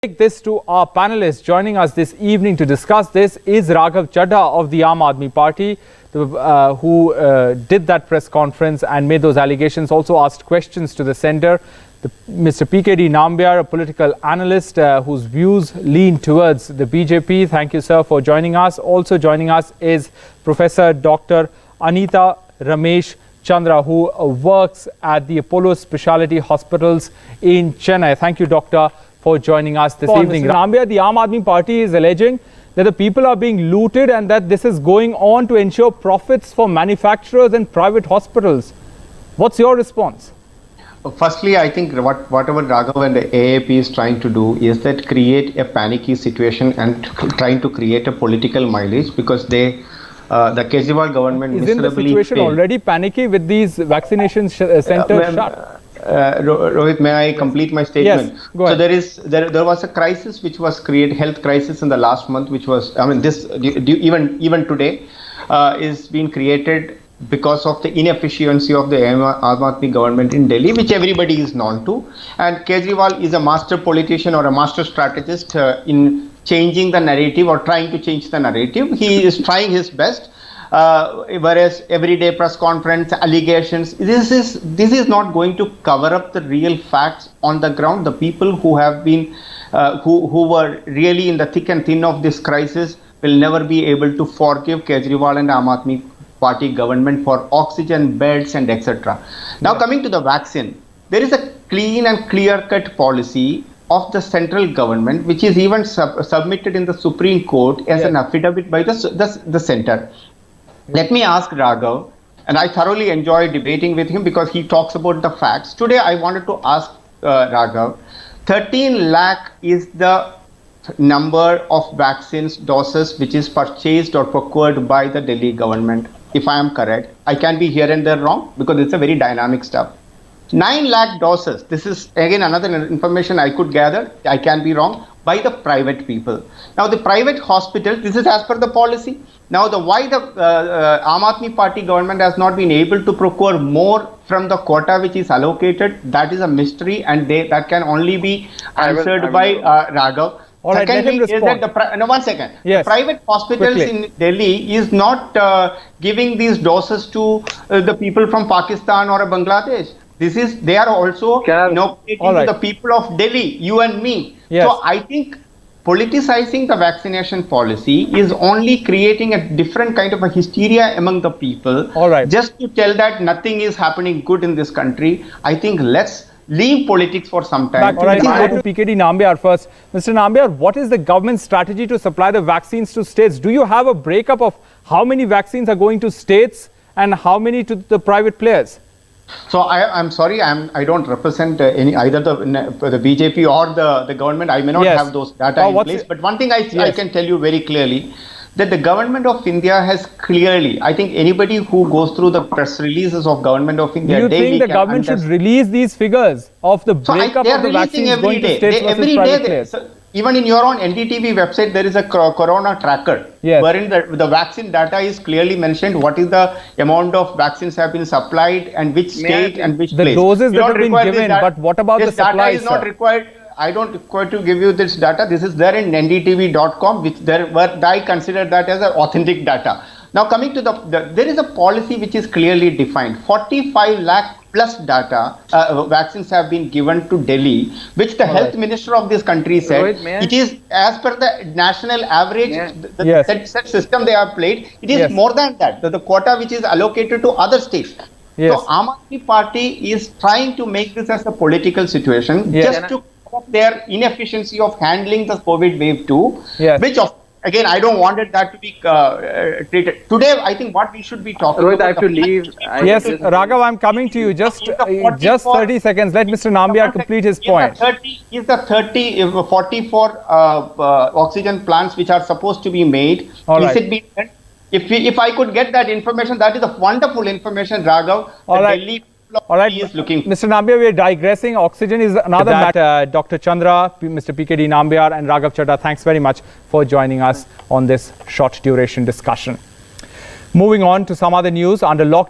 Take this to our panelists. Joining us this evening to discuss this is Raghav Chadha of the Aam Aadmi Party, who did that press conference and made those allegations, also asked questions to the centre. Mr. PKD Nambiar, a political analyst whose views lean towards the BJP. Thank you, sir, for joining us. Also joining us is Professor Dr. Anita Ramesh Chandra, who works at the Apollo Specialty Hospitals in Chennai. Thank you, Doctor, for joining us this evening. Mr. Nambiar, the Aam Aadmi Party is alleging that the people are being looted and that this is going on to ensure profits for manufacturers and private hospitals. What's your response? Firstly, I think whatever Raghav and the AAP is trying to do is that create a panicky situation and trying to create a political mileage, because the Kejriwal government isn't the situation already panicky with these vaccination centers shut? Rohit, may I complete my statement? Yes, go ahead. So there was a crisis which was created, health crisis in the last month, which was, I mean, this even today is being created because of the inefficiency of the Aam Aadmi government in Delhi, which everybody is known to. And Kejriwal is a master politician or a master strategist in changing the narrative or trying to change the narrative. He is trying his best. Whereas everyday press conference, allegations, this is not going to cover up the real facts on the ground. The people who have been, who were really in the thick and thin of this crisis will never be able to forgive Kejriwal and Aam Aadmi Party government for oxygen, beds and etc. Now coming to the vaccine, there is a clean and clear-cut policy of the central government, which is even submitted in the Supreme Court as an affidavit by the center. Let me ask Raghav, and I thoroughly enjoy debating with him because he talks about the facts. Today I wanted to ask Raghav, 13 lakh is the number of vaccines doses which is purchased or procured by the Delhi government, if I am correct. I can be here and there wrong because it's a very dynamic stuff. 9 lakh doses, this is again another information I could gather, I can be wrong, by the private people. Now the private hospital, this is as per the policy. Now why the Aam Aadmi Party government has not been able to procure more from the quota which is allocated, that is a mystery, and that can only be answered by Raghav. All right, Secondly, is that no, one second. Yes. The private hospitals in Delhi is not giving these doses to the people from Pakistan or Bangladesh. They are also inoculating to the people of Delhi, you and me. Yes. So I think politicizing the vaccination policy is only creating a different kind of a hysteria among the people. All right. Just to tell that nothing is happening good in this country. I think let's leave politics for some time. All right, go to PKD Nambiar first. Mr. Nambiar, what is the government's strategy to supply the vaccines to states? Do you have a breakup of how many vaccines are going to states and how many to the private players? So I'm sorry, I don't represent either the BJP or the government. I may not have those data in place. But one thing I can tell you very clearly, that the government of India has clearly, I think anybody who goes through the press releases of government of India, do you think the government should release these figures of the breakup of the vaccines going to states versus private players? Even in your own NDTV website, there is a corona tracker, wherein the vaccine data is clearly mentioned. What is the amount of vaccines have been supplied and which state and which place. The doses that have been given, but what about the supplies? This data is not required. I don't require to give you this data. This is there in ndtv.com, which I consider that as an authentic data. Now coming to there is a policy which is clearly defined. 45 lakh plus data vaccines have been given to Delhi, which the health minister of this country said it is as per the national average, the set system they have played. It is more than that, the quota which is allocated to other states. So Aam Aadmi Party is trying to make this as a political situation, just to their inefficiency of handling the COVID wave 2, which again, I don't want that to be treated. Today, I think what we should be talking about... I have to leave. Yes, Raghav, I'm coming to you. Just 30 seconds. Let Mr. Nambiar complete his point. Is the 44 oxygen plants which are supposed to be made, it being done? If I could get that information, that is a wonderful information, Raghav. Delhi All right, Mr. Nambiar, we are digressing. Oxygen is another matter. Dr. Chandra, Mr. PKD Nambiar and Raghav Chadha, thanks very much for joining us on this short duration discussion. Moving on to some other news. Under lockdown.